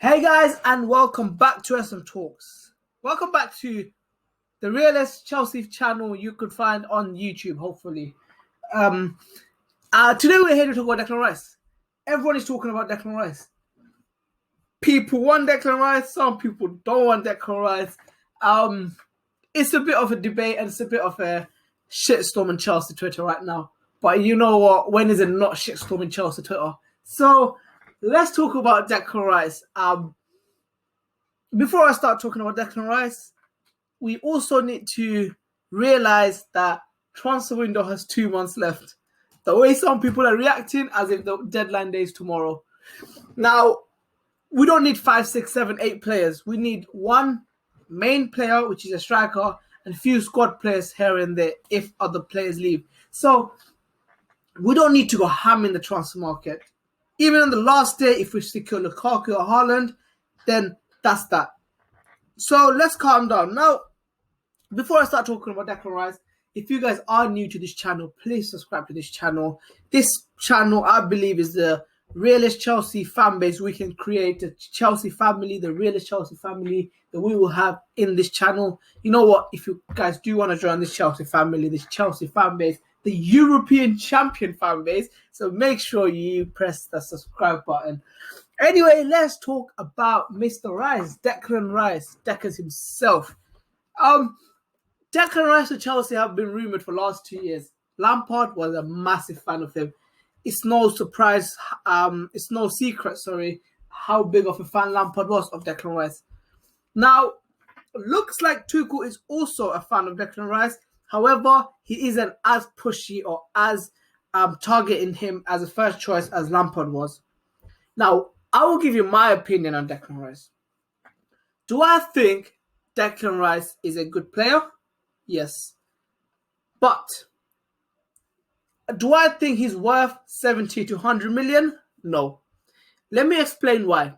Hey guys, and welcome back to SM Talks. Welcome back to the realest Chelsea channel you could find on YouTube, hopefully. Today we're here to talk about Declan Rice. Everyone is talking about Declan Rice. People want Declan Rice, some people don't want Declan Rice. It's a bit of a debate and it's a bit of a shitstorm in Chelsea Twitter right now. But you know what? When is it not shitstorm in Chelsea Twitter? So let's talk about Declan Rice. Before I start talking about Declan Rice, we also need to realize that transfer window has 2 months left. The way some people are reacting as if the deadline day is tomorrow. Now, we don't need 5, 6, 7, 8 players. We need one main player, which is a striker, and a few squad players here and there if other players leave. So, we don't need to go ham in the transfer market. Even on the last day, if we secure Lukaku or Haaland, then that's that. So let's calm down. Now, before I start talking about Declan Rice, if you guys are new to this channel, please subscribe to this channel. This channel, I believe, is the realest Chelsea fan base we can create. The Chelsea family, the realest Chelsea family that we will have in this channel. You know what? If you guys do want to join this Chelsea family, this Chelsea fan base, the European champion fan base, so make sure you press the subscribe button. Anyway, let's talk about Mr. Rice, Declan Rice, Declan himself. Declan Rice to Chelsea have been rumoured for the last 2 years. Lampard was a massive fan of him. It's no surprise, it's no secret, how big of a fan Lampard was of Declan Rice. Now, looks like Tuchel is also a fan of Declan Rice. However, he isn't as pushy or as targeting him as a first choice as Lampard was. Now, I will give you my opinion on Declan Rice. Do I think Declan Rice is a good player? Yes. But do I think he's worth 70 to 100 million? No. Let me explain why.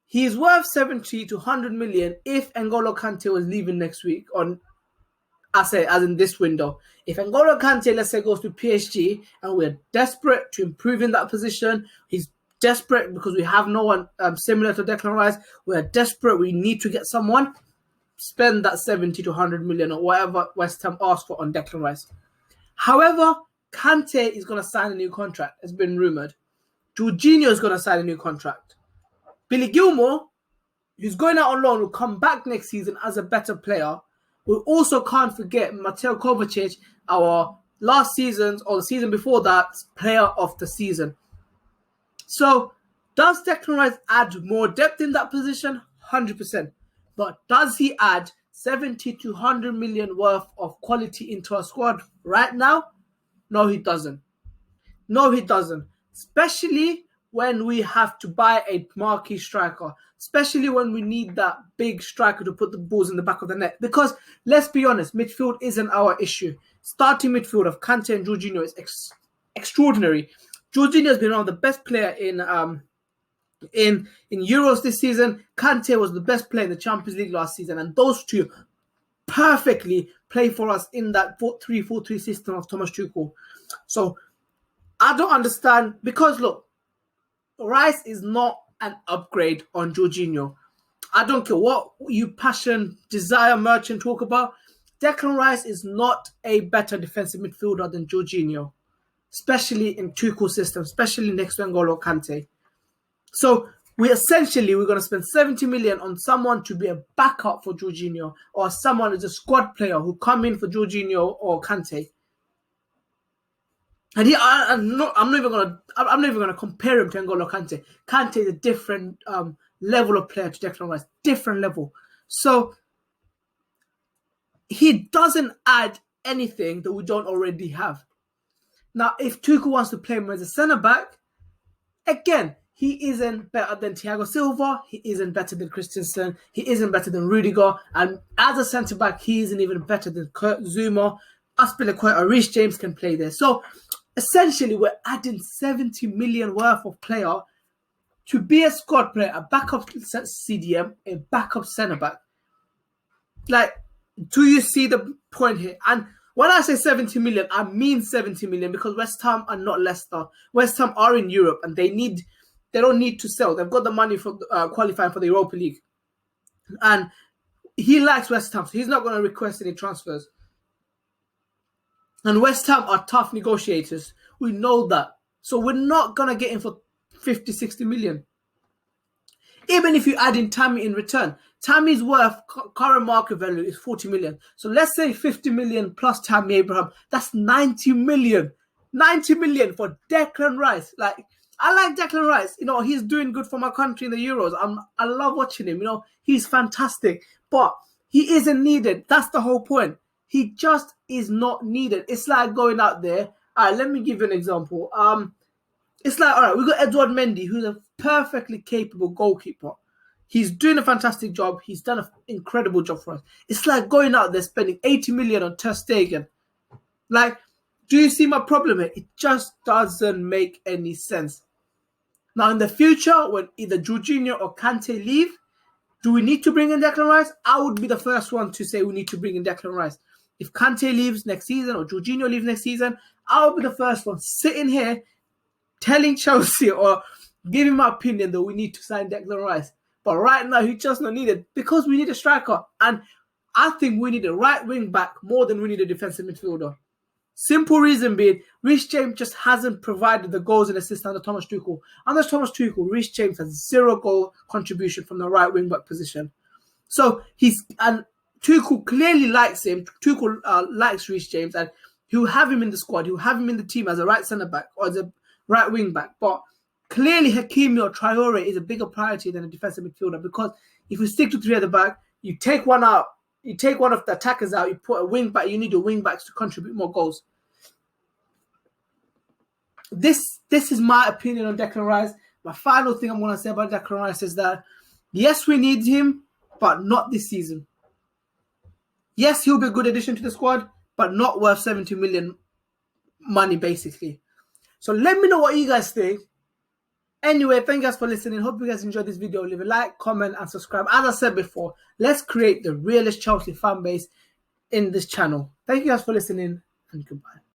He's worth 70 to 100 million if N'Golo Kante was leaving next week as in this window. If N'Golo Kante, let's say, goes to PSG and we're desperate to improve in that position, he's desperate because we have no one similar to Declan Rice. We're desperate. We need to get someone. Spend that 70 to 100 million or whatever West Ham asked for on Declan Rice. However, Kante is going to sign a new contract. It's been rumoured. Jorginho is going to sign a new contract. Billy Gilmour, who's going out on loan, will come back next season as a better player. We also can't forget Mateo Kovacic, our last season's or the season before that, player of the season. So, does Declan Rice add more depth in that position? 100%. But does he add 70 to 100 million worth of quality into our squad right now? No, he doesn't. No, he doesn't. Especially when we have to buy a marquee striker. Especially when we need that big striker to put the balls in the back of the net. Because, let's be honest, midfield isn't our issue. Starting midfield of Kante and Jorginho is extraordinary. Jorginho has been one of the best players in Euros this season. Kante was the best player in the Champions League last season, and those two perfectly play for us in that 4-3-4-3 system of Thomas Tuchel. So I don't understand, because look, Rice is not an upgrade on Jorginho. I don't care what you passion, desire, merchant talk about. Declan Rice is not a better defensive midfielder than Jorginho, especially in Tuchel's system, especially next to N'Golo Kante. So we're going to spend 70 million on someone to be a backup for Jorginho, or someone as a squad player who come in for Jorginho or Kante. And I'm not even gonna compare him to N'Golo Kante. Kante is a different level of player to Declan Rice, different level. So he doesn't add anything that we don't already have. Now, if Tuchel wants to play him as a centre-back, again, he isn't better than Thiago Silva. He isn't better than Christensen. He isn't better than Rudiger. And as a centre-back, he isn't even better than Kurt Zouma. Aspilicueta or Reece James can play there. So, essentially, we're adding 70 million worth of player to be a squad player, a backup CDM, a backup centre-back. Like, do you see the point here? And when I say 70 million, I mean 70 million, because West Ham are not Leicester. West Ham are in Europe and they need They don't need to sell. They've got the money for qualifying for the Europa League. And he likes West Ham, so he's not going to request any transfers. And West Ham are tough negotiators. We know that. So we're not going to get him for 50, 60 million. Even if you add in Tammy in return. Tammy's worth, current market value, is 40 million. So let's say 50 million plus Tammy Abraham. That's 90 million. 90 million for Declan Rice. Like, I like Declan Rice. You know, he's doing good for my country in the Euros. I love watching him. You know, he's fantastic. But he isn't needed. That's the whole point. He just is not needed. It's like going out there. All right, let me give you an example. It's like, all right, we've got Edouard Mendy, who's a perfectly capable goalkeeper. He's doing a fantastic job. He's done an incredible job for us. It's like going out there spending 80 million on Ter Stegen. Like, do you see my problem here? It just doesn't make any sense. Now, in the future, when either Jorginho or Kante leave, do we need to bring in Declan Rice? I would be the first one to say we need to bring in Declan Rice. If Kante leaves next season or Jorginho leaves next season, I'll be the first one sitting here telling Chelsea or giving my opinion that we need to sign Declan Rice. But right now, he's just not needed because we need a striker. And I think we need a right wing back more than we need a defensive midfielder. Simple reason being, Reece James just hasn't provided the goals and assists under Thomas Tuchel. Under Thomas Tuchel, Reece James has 0 goal contribution from the right wing back position. So Tuchel clearly likes him. Tuchel likes Reece James, and he'll have him in the squad. He'll have him in the team as a right centre back or as a right wing back. But clearly, Hakimi or Traore is a bigger priority than a defensive midfielder, because if we stick to 3 at the back, you take one out. You take one of the attackers out, you put a wing back, you need your wing backs to contribute more goals. This is my opinion on Declan Rice. My final thing I'm going to say about Declan Rice is that, yes, we need him, but not this season. Yes, he'll be a good addition to the squad, but not worth 70 million money, basically. So let me know what you guys think. Anyway, thank you guys for listening. Hope you guys enjoyed this video. Leave a like, comment, and subscribe. As I said before, let's create the realest Chelsea fan base in this channel. Thank you guys for listening, and goodbye.